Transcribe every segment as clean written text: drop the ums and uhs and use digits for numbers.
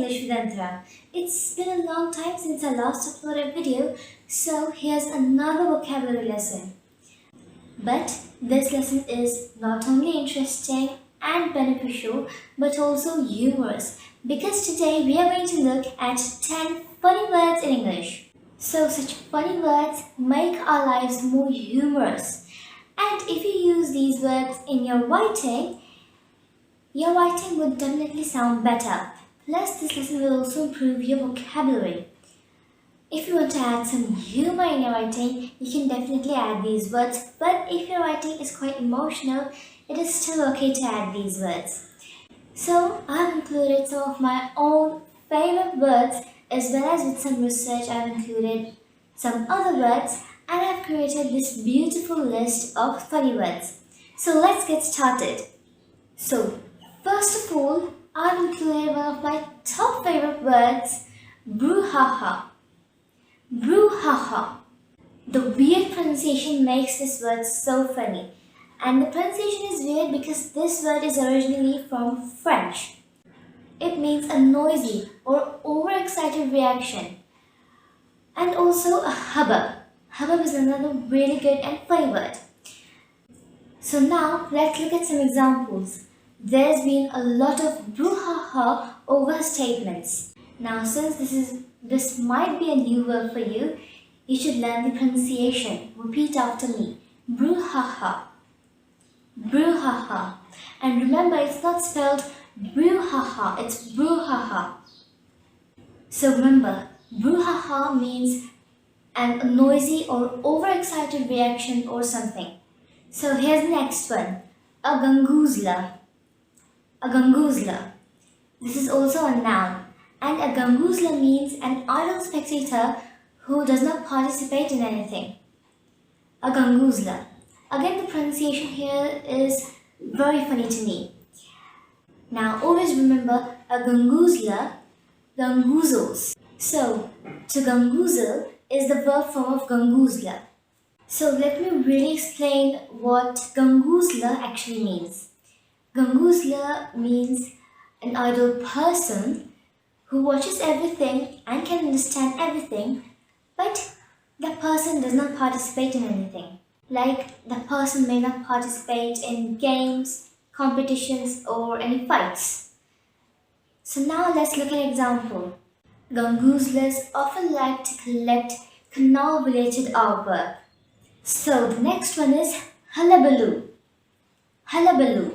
English with Anthra. It's been a long time since I last uploaded a video, so here's another vocabulary lesson. But this lesson is not only interesting and beneficial, but also humorous, because today we are going to look at 10 funny words in English. So such funny words make our lives more humorous. And if you use these words in your writing would definitely sound better. Plus, this lesson will also improve your vocabulary. If you want to add some humor in your writing, you can definitely add these words. But if your writing is quite emotional, it is still okay to add these words. So, I've included some of my own favorite words, as well as with some research I've included some other words, and I've created this beautiful list of funny words. So let's get started. So first of all, I've included one of my top favorite words, Brouhaha. Brouhaha. The weird pronunciation makes this word so funny. And the pronunciation is weird because this word is originally from French. It means a noisy or overexcited reaction. And also a hubbub. Hubbub is another really good and funny word. So now let's look at some examples. There's been a lot of brouhaha over statements. Now since this might be a new word for you, you should learn the pronunciation. Repeat after me. Brouhaha. Brouhaha. And remember, it's not spelled brouhaha, it's brouhaha. So remember, brouhaha means a noisy or overexcited reaction or something. So here's the next one. A Gongoozler. A Gongoozler. This is also a noun. And a Gongoozler means an idle spectator who does not participate in anything. A Gongoozler. Again, the pronunciation here is very funny to me. Now always remember, a Gongoozler gongoozles. So, to gongoozle is the verb form of Gongoozler. So let me really explain what Gongoozler actually means. Gongoozler means an idle person who watches everything and can understand everything, but the person does not participate in anything. Like, the person may not participate in games, competitions, or any fights. So now let's look at an example. Gongoozlers often like to collect canal-related artwork. So the next one is Hullabaloo. Hullabaloo.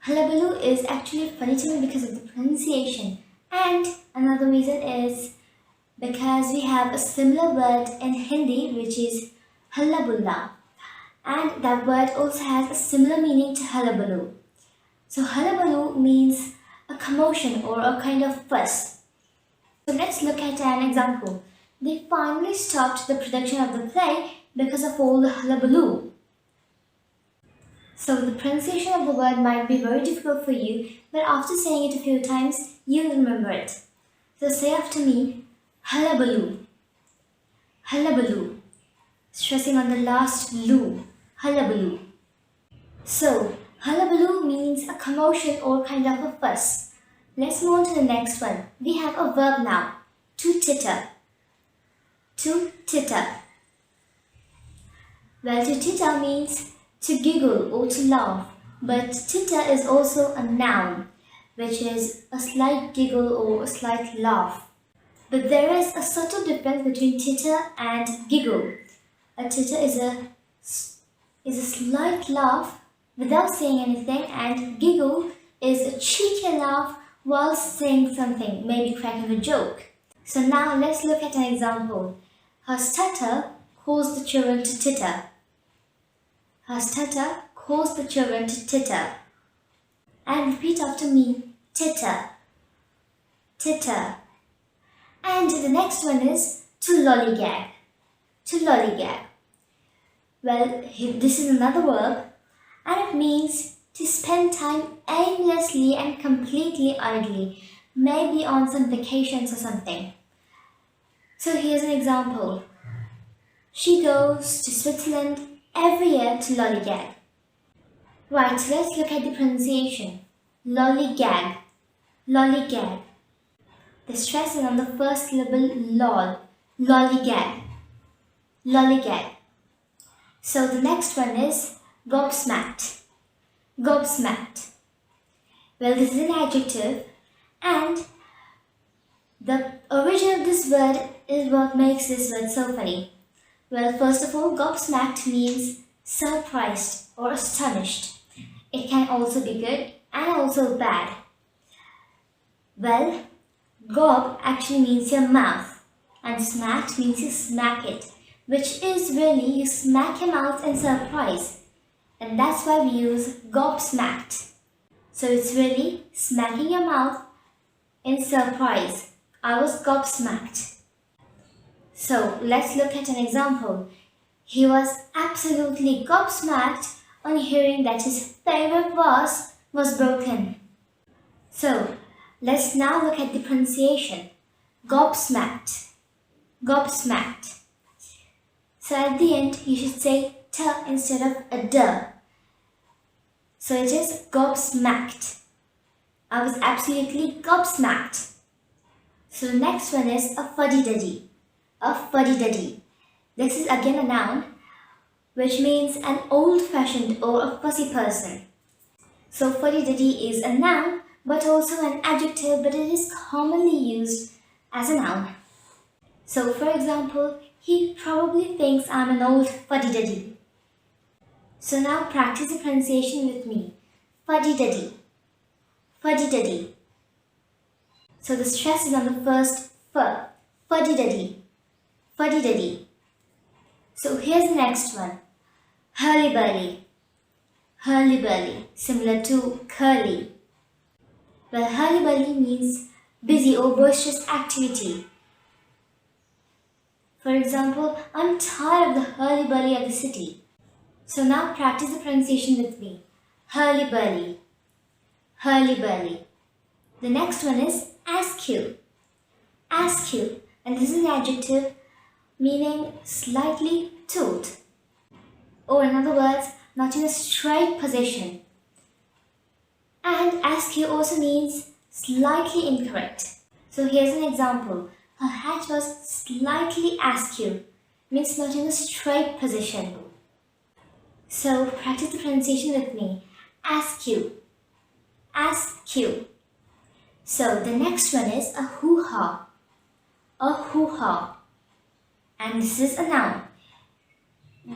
Hullabaloo is actually funny to me because of the pronunciation. And another reason is because we have a similar word in Hindi, which is Hullabulla. And that word also has a similar meaning to Hullabaloo. So Hullabaloo means a commotion or a kind of fuss. So let's look at an example. They finally stopped the production of the play because of all the hullabaloo. So the pronunciation of the word might be very difficult for you, but after saying it a few times, you'll remember it. So say after me, hullabaloo. Hullabaloo. Stressing on the last loo. Hullabaloo. So, hullabaloo means a commotion or kind of a fuss. Let's move on to the next one. We have a verb now. To titter. To titter. Well, to titter means to giggle or to laugh. But titter is also a noun, which is a slight giggle or a slight laugh. But there is a subtle difference between titter and giggle. A titter is a slight laugh without saying anything, and giggle is a cheeky laugh while saying something, maybe cracking a joke. So now let's look at an example. Her stutter caused the children to titter. Her stutter caused the children to titter. And repeat after me, titter. Titter. And the next one is to lollygag. To lollygag. Well, this is another verb, and it means to spend time aimlessly and completely idly, maybe on some vacations or something. So here's an example. She goes to Switzerland every year to lollygag. Right, so let's look at the pronunciation. Lollygag. Lollygag. The stress is on the first syllable lol. Lollygag. Lollygag. So the next one is gobsmacked. Gobsmacked. Well, this is an adjective, and the origin of this word is what makes this word so funny. Well, first of all, gobsmacked means surprised or astonished. It can also be good and also bad. Well, gob actually means your mouth, and smacked means you smack it, which is really you smack your mouth in surprise, and that's why we use gobsmacked. So it's really smacking your mouth in surprise. I was gobsmacked. So let's look at an example. He was absolutely gobsmacked on hearing that his favorite vase was broken. So let's now look at the pronunciation. Gobsmacked. Gobsmacked. So at the end you should say t instead of a d. So it is gobsmacked. I was absolutely gobsmacked. So the next one is a fuddy-duddy. A fuddy-duddy. This is again a noun, which means an old-fashioned or a fussy person. So fuddy-duddy is a noun, but also an adjective, but it is commonly used as a noun. So for example, he probably thinks I'm an old fuddy-duddy. So now practice the pronunciation with me. Fuddy-duddy. Fuddy-duddy. So the stress is on the first f. Fuddy-duddy. Fuddy-duddy. So here's the next one. Hurly-burly. Hurly-burly. Similar to curly. Well, hurly-burly means busy or boisterous activity. For example, I'm tired of the hurly-burly of the city. So now practice the pronunciation with me. Hurly-burly. Hurly-burly. The next one is Askew. Askew, and this is an adjective meaning slightly tilt, or in other words, not in a straight position. And askew also means slightly incorrect. So here's an example. Her hat was slightly askew, means not in a straight position. So practice the pronunciation with me. Askew. Askew. So the next one is a hoo-ha. A hoo-ha. And this is a noun.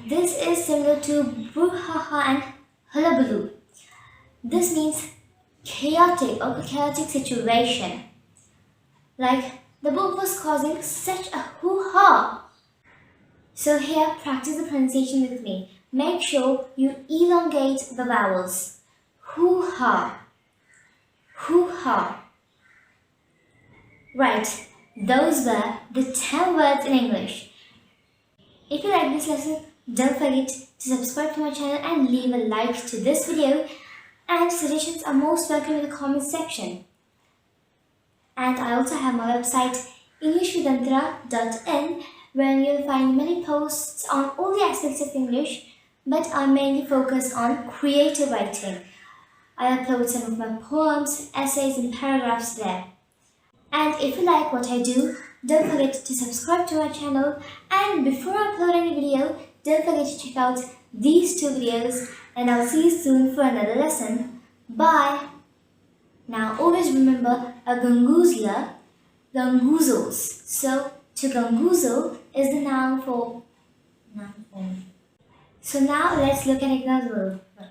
This is similar to Brouhaha and Hullabaloo. This means chaotic or chaotic situation. Like the book was causing such a hoo-ha. So here, practice the pronunciation with me. Make sure you elongate the vowels. Hoo-ha. Hoo-ha. Right, those were the 10 words in English. If you like this lesson, don't forget to subscribe to my channel and leave a like to this video, and suggestions are most welcome in the comment section. And I also have my website englishwithantra.in, where you'll find many posts on all the aspects of English, but I mainly focus on creative writing. I upload some of my poems, essays and paragraphs there. And if you like what I do, don't forget to subscribe to my channel, and before I upload any video, don't forget to check out these 2 videos, and I'll see you soon for another lesson. Bye! Now always remember, a Gongoozler gongoozles. So to gongoozle is the noun for. So now let's look at another word.